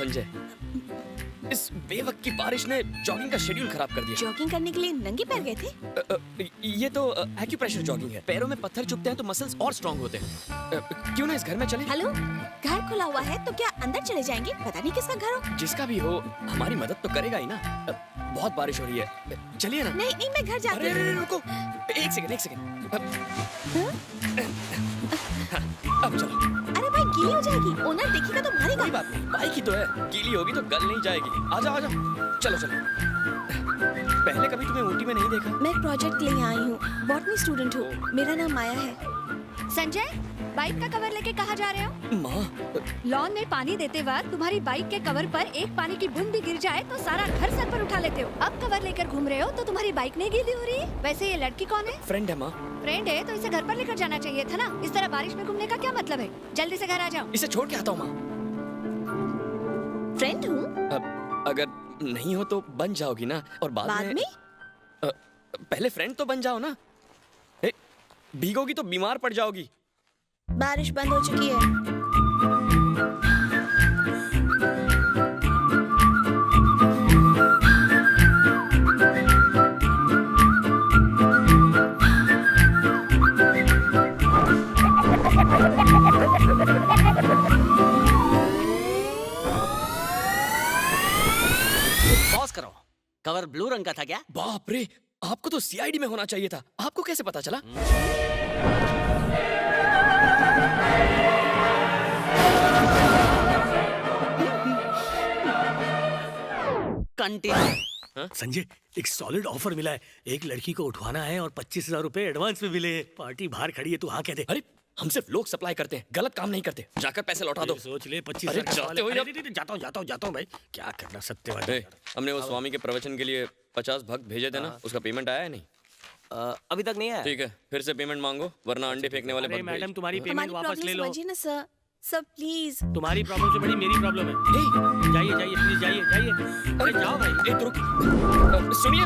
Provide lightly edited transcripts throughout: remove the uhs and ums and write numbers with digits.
संजय। इस बेवक्त की बारिश ने जॉगिंग का शेड्यूल खराब कर दिया। जॉगिंग करने के लिए नंगे पैर गए थे? ये तो एक्यूप्रेशर जॉगिंग है। पैरों में पत्थर चुभते हैं तो मसल्स और स्ट्रांग होते हैं। क्यों ना इस घर में चले? हेलो, घर खुला हुआ है तो क्या अंदर चले जाएंगे? पता नहीं किसका घर हो। जिसका भी हो, हमारी मदद तो करेगा ही ना। बहुत बारिश हो रही है, चलिए ना। नहीं नहीं, मैं घर जाती अरे हूँ। रुको, एक सेकंड। अब चलो। अरे भाई, गीली हो जाएगी, ओनर देखेगा तो मारेगा। कोई बात नहीं, बाइक ही तो है, गीली होगी तो गल नहीं जाएगी। आजा। चलो। पहले कभी तुम्हें ऊटी में नहीं देखा। मैं एक प्रोजेक्ट के लिए आई हूँ, बॉटनी स्टूडेंट हूँ। मेरा नाम माया है। संजय, बाइक का कवर लेके कहाँ जा रहे हो? माँ, लॉन में पानी देते वक्त तुम्हारी बाइक के कवर पर एक पानी की बूंद भी गिर जाए तो सारा घर सर पर उठा लेते हो। अब कवर लेकर घूम रहे हो तो तुम्हारी बाइक नहीं गीली हो रही है। वैसे ये लड़की कौन है? फ्रेंड है माँ। फ्रेंड है तो इसे घर पर लेकर जाना चाहिए था ना। इस तरह बारिश में घूमने का क्या मतलब है? जल्दी से घर आ जाओ। इसे छोड़ के आता हूँ माँ। फ्रेंड हूँ। अब अगर नहीं हो तो बन जाओगी ना, और बाद में? पहले फ्रेंड तो बन जाओ ना। भीगोगी तो बीमार पड़ जाओगी। बारिश बंद हो चुकी है। पॉज करो। कवर ब्लू रंग का था क्या? बाप रे, आपको तो सीआईडी में होना चाहिए था। आपको कैसे पता चला? कंटिन्यू। संजय, एक सॉलिड ऑफर मिला है। एक लड़की को उठवाना है और 25,000 रुपए एडवांस में मिले हैं। पार्टी बाहर खड़ी है, तू हाँ कह दे। अरे, हम सिर्फ लोग सप्लाई करते हैं, गलत काम नहीं करते। जाकर पैसे लौटा दो। सोच ले, 25,000 अरे, जाते हो या- जाता हूँ भाई। क्या करना सत्यवादी। हमने वो स्वामी के प्रवचन के लिए 50 भक्त भेजे थे ना, उसका पेमेंट आया है नहीं? अभी तक नहीं है। ठीक है, फिर से पेमेंट मांगो, वरना अंडे फेंकने वाले अरे भक्त मैडम, भेज। तुम्हारी पेमेंट हमारी वापस ले प्रॉब्लम लो। समझिए ना सर। Sir please. तुम्हारी प्रॉब्लम से बड़ी मेरी प्रॉब्लम है। हे, जाइए प्लीज, जाइए। अरे जाओ भाई। एक रुक, सुनिए।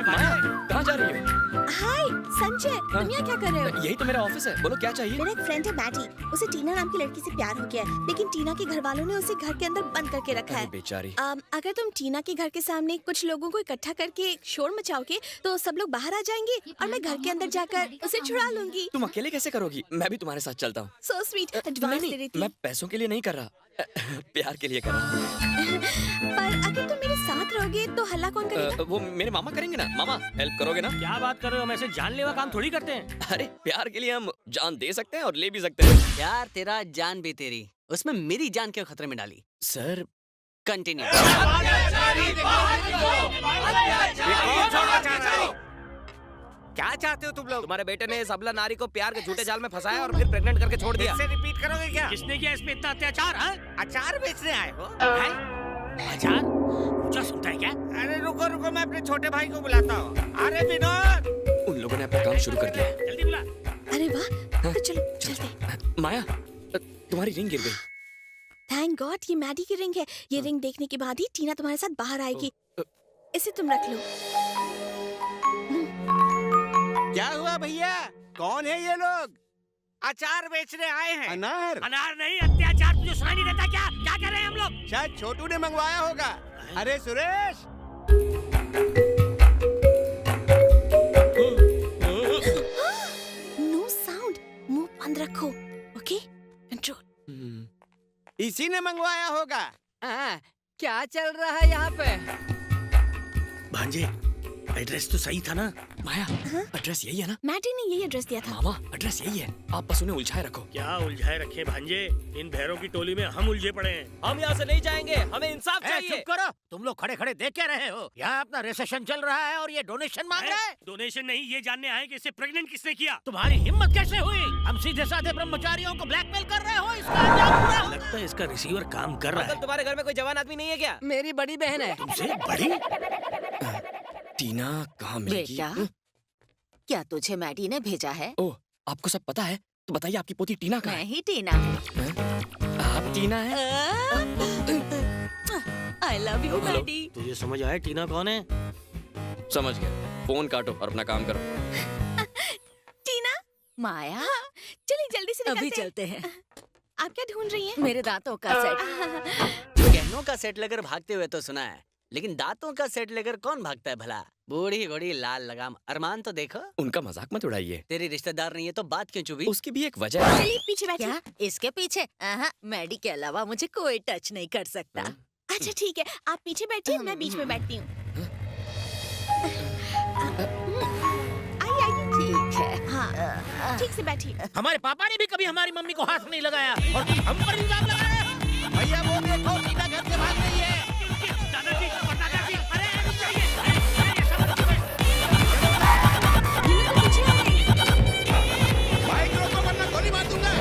माया, कहाँ जा रही हो? हाय संजय, तुम यहाँ क्या कर रहे हो? यही तो मेरा ऑफिस है, बोलो क्या चाहिए? मेरा एक फ्रेंड है मैडी, उसे टीना नाम की लड़की से प्यार हो गया है, लेकिन टीना के घर वालों ने उसे घर के अंदर बंद करके रखा अरे है। बेचारी। अगर तुम टीना के घर के सामने कुछ लोगों को इकट्ठा करके शोर मचाओगे तो सब लोग बाहर आ जाएंगे और मैं घर के अंदर जाकर उसे छुड़ा लूंगी। तुम अकेले कैसे करोगी? मैं भी तुम्हारे साथ चलता हूँ। सो स्वीट, एडवांस दे रही थी। मैं पैसों के लिए नहीं कर रहा, प्यार के लिए कर रहा हूँ। पर अगर तुम मेरे साथ रहोगे तो हल्ला कौन करेगा? वो मेरे मामा करेंगे ना। मामा, हेल्प करोगे ना? क्या बात कर रहे हो? हम ऐसे जानलेवा काम थोड़ी करते हैं। अरे, प्यार के लिए हम जान दे सकते हैं और ले भी सकते हैं। यार तेरा जान भी तेरी, उसमें मेरी जान क्यों खतरे में डाली? Sir, continue. क्या चाहते हो तुम लोग? तुम्हारे बेटे ने इस अबला नारी को प्यार के झूठे जाल में फंसाया और फिर प्रेग्नेंट करके छोड़ दिया। इससे रिपीट करोगे क्या? किसने किया इसमें इतना अत्याचार? हाँ? अचार बेचने आए हो? अचार? ऊंचा सुनता है क्या? अरे रुको, मैं अपने छोटे भाई को बुलाता हूँ। अरे विनोद, उन लोगों ने अपना काम शुरू कर दिया है। जल्दी बुला। अरे वाह, तो चलो चलते। माया, तुम्हारी रिंग गिर गई। थैंक गॉड, ये मैडी की रिंग है। ये रिंग देखने के बाद ही टीना तुम्हारे साथ बाहर आएगी। इसे तुम रख लो। क्या हुआ भैया? कौन है ये लोग? अचार बेचने आए हैं। अनार? अनार नहीं, अत्याचार। तुझे सुनाई नहीं देता क्या? क्या कर रहे हैं हम लोग? शायद छोटू ने मंगवाया होगा। अरे सुरेश, नो साउंड, मुंह बंद रखो। Okay, control. इसी ने मंगवाया होगा। क्या चल रहा है यहाँ पे? भांजे, एड्रेस तो सही था ना? माया, एड्रेस यही है ना? मैडी ने यही एड्रेस दिया था। मामा, एड्रेस यही है। आप बस उन्हें उलझाए रखो। क्या उलझाए रखे भांजे? इन भैरों की टोली में हम उलझे पड़े हैं। हम यहाँ से नहीं जाएंगे, हमें इंसाफ चाहिए। चुप करो, तुम लोग खड़े खड़े देख क्या रहे हो? यहाँ अपना रिसेशन चल रहा है और ये डोनेशन मांग रहा है। डोनेशन नहीं, ये जानने आए कि इसे प्रेग्नेंट किसने किया। तुम्हारी हिम्मत कैसे हुई? हम सीधे साधे ब्रह्मचारियों को ब्लैकमेल कर रहे हो? इसका अंजाम पूरा हो। लगता है इसका रिसीवर काम कर रहा अंकल, है। तुम्हारे घर में कोई जवान आदमी नहीं है क्या? मेरी बड़ी बहन है। तुमसे बड़ी? टीना कहाँ मिलेगी? बेटा, क्या तुझे मैडी ने भेजा है? ओह, आपको सब पता है? तो बताइए, आपकी पोती टीना कहाँ मैं है? ही टीना हूँ। आप टीना है? I love you hello. Maddy. तुझे समझ आया टीना कौन है? समझ गया। फोन काटो और अपना काम करो। टीना, माया, चलिए जल्दी से अभी निकलते हैं। चलते हैं। आप क्या ढूंढ रही हैं? मेरे दांतों का सेट। गहनों का सेट लेकर भागते हुए तो सुना है, लेकिन दांतों का सेट लेकर कौन भागता है भला? बूढ़ी घोड़ी लाल लगाम, अरमान तो देखो। उनका मजाक मत उड़ाइए, तेरी रिश्तेदार नहीं है तो बात क्यों चुभी? उसकी भी एक वजह है। चलिए पीछे बैठिए। क्या इसके पीछे? मैडी के अलावा मुझे कोई टच नहीं कर सकता। अच्छा ठीक है, आप पीछे बैठिए, मैं बीच में बैठती हूँ। आइए आइए। ठीक है। हाँ ठीक से बैठिए। हमारे पापा ने भी कभी हमारी मम्मी को हाथ नहीं लगाया और तुम हम पर इल्जाम लगाया। भैया वो देखो टीना घर से भाग रही है। दादाजी और दादाजी, अरे रुक जाइए। ये सब पीछे आ गई। बाइक रोको वरना गोली मार दूंगा।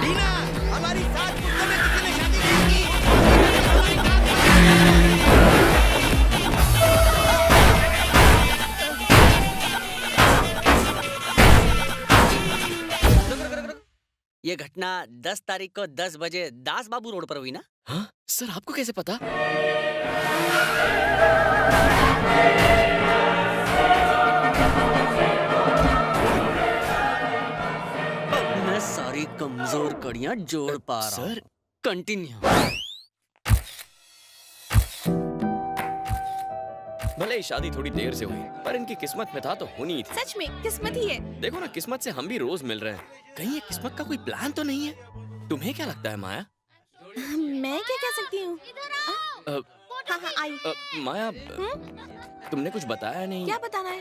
टीना, हमारी सास कुत्ते में किसी ने शादी नहीं की। ये घटना 10 तारीख को 10 बजे दास बाबू रोड पर हुई ना? हाँ सर, आपको कैसे पता? मैं सारी कमजोर कड़ियां जोड़ पा रहा हूँ। सर। कंटिन्यू। भले ही शादी थोड़ी देर से हुई, पर इनकी किस्मत में था तो होनी ही थी। सच में किस्मत ही है। देखो ना, किस्मत से हम भी रोज मिल रहे हैं। कहीं ये किस्मत का कोई प्लान तो नहीं है? तुम्हें क्या लगता है माया? मैं क्या कह सकती हूँ? अ, हाँ हाँ आई। माया, तुमने कुछ बताया नहीं। क्या बताना है?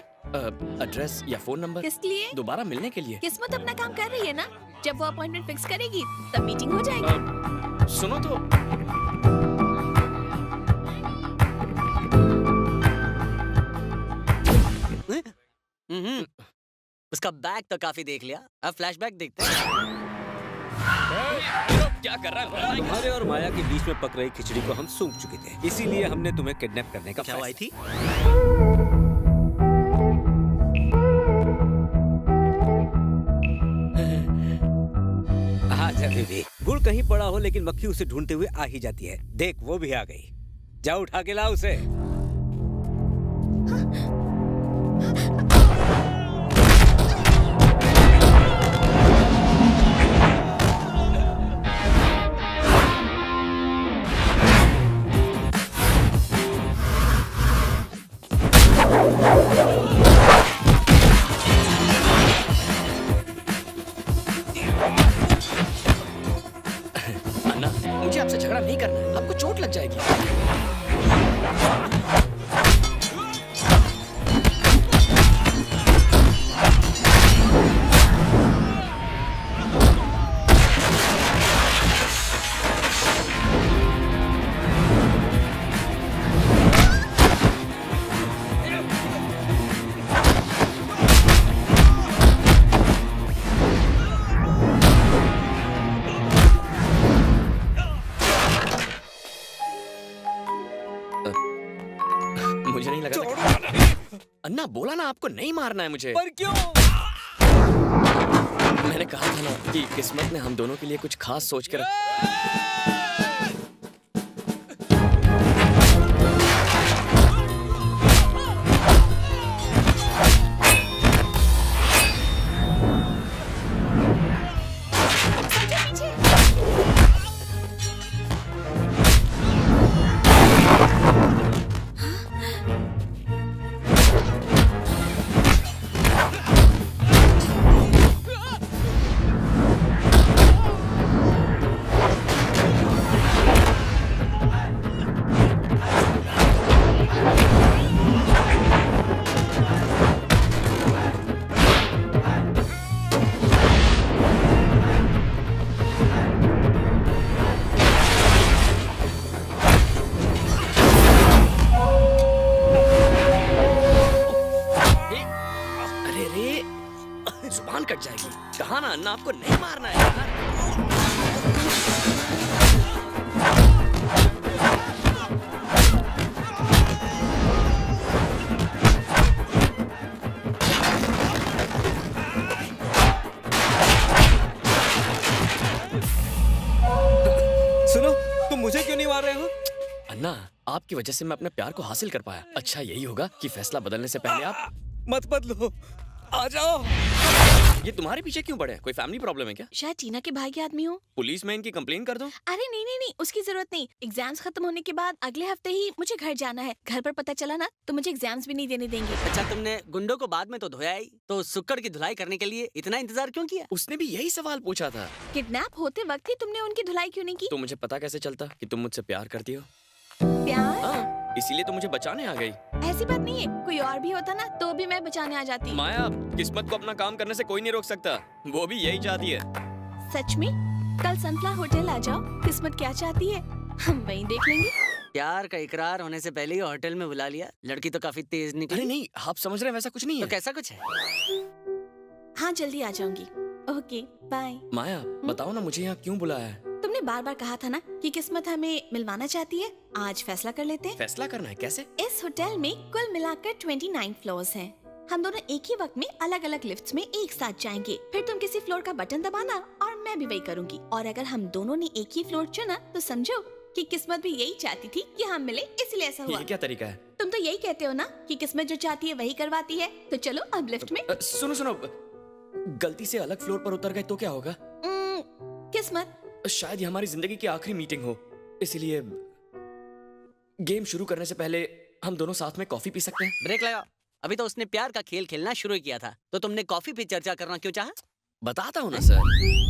एड्रेस या फोन नंबर किसके लिए? दोबारा मिलने के लिए। किस्मत अपना काम कर रही है ना। जब वो अपॉइंटमेंट फिक्स करेगी तब मीटिंग हो जाएगी। सुनो तो, उसका बैग तो काफी देख लिया, अब फ्लैशबैक देखते हैं। क्या कर रहा है? तुम्हारे और माया के बीच में पक रही खिचड़ी को हम सूंघ चुके थे, इसीलिए हमने तुम्हें किडनैप करने का क्या हुआ फैसला थी? आजा बेबी। गुड़ कहीं पड़ा हो लेकिन मक्खी उसे ढूंढते हुए आ ही जाती है। देख वो भी आ गई। जा उठा के ला उसे। अन्ना, मुझे आपसे झगड़ा नहीं करना है, आपको चोट लग जाएगी। मुझे नहीं लगा था। अन्ना, बोला ना आपको नहीं मारना है मुझे। पर क्यों? मैंने कहा था ना कि किस्मत ने हम दोनों के लिए कुछ खास सोच कर। जुबान कट जाएगी। कहा ना अन्ना, आपको नहीं मारना है यार। सुनो, तुम मुझे क्यों नहीं मार रहे हो? अन्ना, आपकी वजह से मैं अपने प्यार को हासिल कर पाया। अच्छा यही होगा कि फैसला बदलने से पहले आप मत बदलो। आ जाओ। ये तुम्हारे पीछे क्यों पड़े? कोई फैमिली प्रॉब्लम है क्या? शायद टीना के भाई के आदमी हो। पुलिस में इनकी कंप्लेन कर दूं? अरे नहीं नहीं नहीं, उसकी जरूरत नहीं। एग्जाम्स खत्म होने के बाद अगले हफ्ते ही मुझे घर जाना है। घर पर पता चला ना तो मुझे एग्जाम्स भी नहीं देने देंगे। अच्छा, तुमने गुंडों को बाद में तो धोया ही, तो सुक्कड़ की धुलाई करने के लिए इतना इंतजार क्यों किया? उसने भी यही सवाल पूछा था। किडनैप होते वक्त ही तुमने उनकी धुलाई क्यों नहीं की? तो मुझे पता कैसे चलता कि तुम मुझसे प्यार करती हो? प्यार? हाँ, इसीलिए तो मुझे बचाने आ गई। ऐसी बात नहीं है, कोई और भी होता ना तो भी मैं बचाने आ जाती। माया, किस्मत को अपना काम करने से कोई नहीं रोक सकता। वो भी यही चाहती है। सच में? कल सनफ्लावर होटल आ जाओ, किस्मत क्या चाहती है हम वहीं देख लेंगे। प्यार का इकरार होने से पहले ही होटल में बुला लिया। लड़की तो काफी तेज निकली। अरे नहीं, आप समझ रहे हैं वैसा कुछ नहीं तो है। कैसा कुछ है? हाँ जल्दी आ जाऊंगी। Okay bye. माया, बताओ ना मुझे यहाँ क्यों बुलाया है? तुमने बार बार कहा था ना कि किस्मत हमें मिलवाना चाहती है। आज फैसला कर लेते हैं। फैसला करना है? कैसे? इस होटल में कुल मिलाकर 29 फ्लोर्स हैं। हम दोनों एक ही वक्त में अलग अलग लिफ्ट्स में एक साथ जाएंगे। फिर तुम किसी फ्लोर का बटन दबाना और मैं भी वही करूंगी। और अगर हम दोनों ने एक ही फ्लोर चुना तो समझो कि किस्मत भी यही चाहती थी कि हम मिले, इसलिए ऐसा हुआ। ये क्या तरीका है? तुम तो यही कहते हो ना कि किस्मत जो चाहती है वही करवाती है। तो चलो अब लिफ्ट में। सुनो सुनो, गलती से अलग फ्लोर पर उतर गए तो क्या होगा? किस्मत, शायद ये हमारी जिंदगी की आखिरी मीटिंग हो, इसलिए गेम शुरू करने से पहले हम दोनों साथ में कॉफी पी सकते हैं। ब्रेक लगाओ। अभी तो उसने प्यार का खेल खेलना शुरू किया था, तो तुमने कॉफी पे चर्चा करना क्यों चाहा? बताता हूँ ना सर।